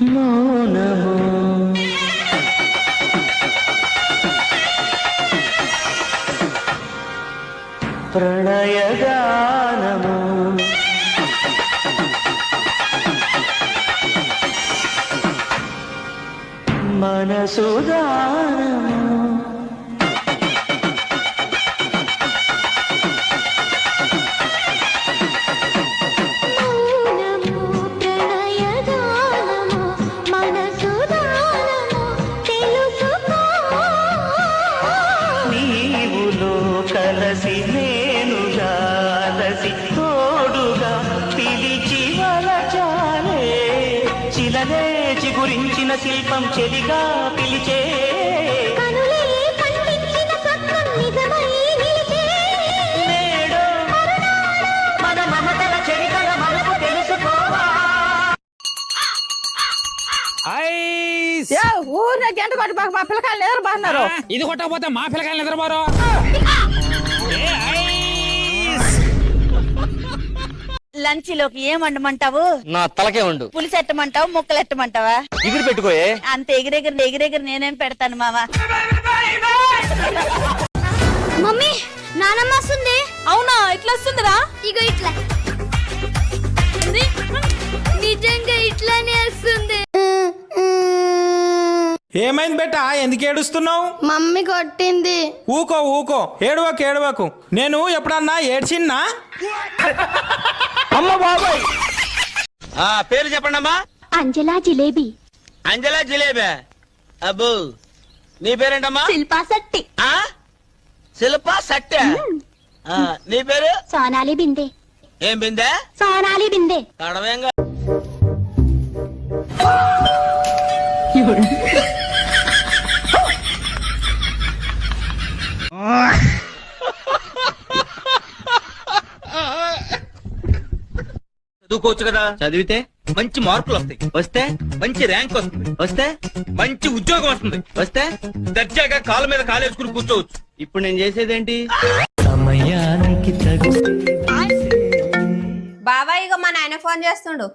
మౌనము ప్రణయగానము మనసుదానము కలసి నేను జాలసి తోడుగా పిలిచి వలచాలే చిలనే చిగురించిన శిల్పం చెలిగా పిలిచే నేడు మన మమతల చరితల మనకు తెలుసుకోవా. ఊరినే గంట కొట్టి మా పిల్లకాయలు నిద్రపోతున్నారు. ఇది కొట్టకపోతే మా పిల్లకాయలు నిద్రపోరు. లంచ్ లోకి ఏం వండమంటావు? నా తలకే ఉండు. పులుసు ఎట్టమంటావు, ముక్కలు ఎట్టమంటావా? ఎగిరి పెట్టుకోయే. అంత ఎగిరెగిరి నేనేం పెడతాను మామ. మమ్మీ నానమ్మ వస్తుంది. అవునా, ఇట్లా వస్తుందిరా? ఇగో ఇట్లా. నిజంగా ఇట్లానే వస్తుంది. ఏమైంది బేటా, ఎందుకు ఏడుస్తున్నావు? మమ్మీ కొట్టింది. ఊకో ఊకో, ఏడవకు. నేను ఎప్పుడన్నా ఏడ్చిన్నా? అమ్మ బాబాయ్. పేరు చెప్పండి అమ్మా. అంజలా జిలేబీ. అంజలా జిలేబీ. అబ్బో, నీ పేరేంటమ్మా? శిల్పా శెట్టి. శిల్పా శెట్టి. నీ పేరు? సోనాలి బిందే. ఏం బిందే? సోనాలి బిందే. కడవేంగా. చదువుకోవచ్చు కదా. చదివితే మంచి మార్కులు వస్తాయి. వస్తే మంచి ర్యాంక్ వస్తుంది. వస్తే మంచి ఉద్యోగం వస్తుంది. వస్తే దర్జాగా కాళ్ళ మీద కాలేసుకుని కూర్చోవచ్చు. ఇప్పుడు నేను చేసేదేంటి? సమయానికి బాబాయ్ ఇగో మా నాయన ఫోన్ చేస్తుండు.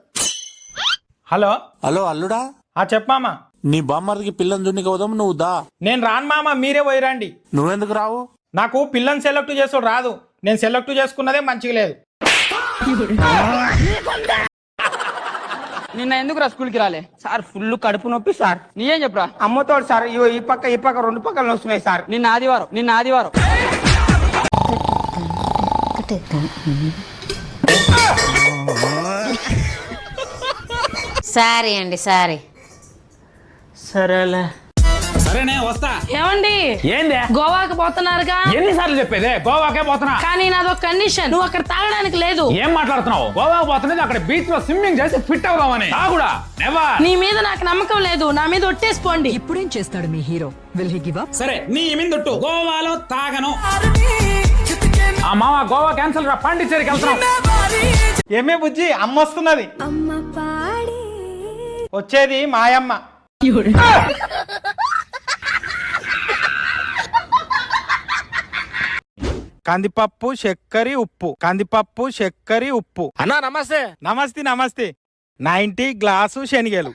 హలో హలో అల్లుడా. చెప్పమామా. నీ బామ్మర్దికి పిల్లని జున్నికి పోదాం, నువ్వు దా. నేను రాను మామ, మీరే పోయిరండి. నువ్వెందుకు రావు? నాకు పిల్లని సెలెక్ట్ చేసుడు రాదు. నేను సెలెక్ట్ చేసుకున్నదే మంచిగా లేదు. నిన్న ఎందుకు రా స్కూల్ కి రాలే? సార్ ఫుల్ కడుపు నొప్పి సార్. నీయేం చెప్పరా? అమ్మతోడు సార్. ఇగో ఈ పక్క రెండు పక్కలు వస్తున్నాయి సార్. నిన్న ఆదివారం సారీ అండి, సారీ. సరేలే. సరేనే, వస్తా. ఏమండి, ఏందే? గోవాకి పోతున్నారుగా? ఎన్నిసార్లు చెప్పేదే? గోవాకే పోతున్నా. కానీ నాదొక కండిషన్, నువ్వు అక్కడ తాగడానికి లేదు. ఏం మాట్లాడుతున్నావు? గోవాకి పోతున్నది అక్కడ బీచ్ లో స్విమ్మింగ్ చేసి ఫిట్ అవుదామని. తాగుడా? నెవర్. నీ మీద నాకు నమ్మకం లేదు, నా మీద ఒట్టేసుకోండి. ఇప్పుడేం చేస్తాడు మీ hero? Will he give up? సరే, నీ మిందొట్టు. గోవాలో తాగను. ఆ మామ, గోవా క్యాన్సిల్ రా, పాండిచ్చేరికి వెళ్తున్నాం. ఏమే బుజ్జి, అమ్మ వస్తున్నది. వచ్చేది మాయమ్మ. కందిపప్పు చక్కెర ఉప్పు. అన్నా నమస్తే. నమస్తే. 90 గ్లాసు శనిగలు.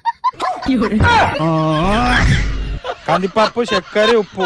కందిపప్పు చక్కెర ఉప్పు.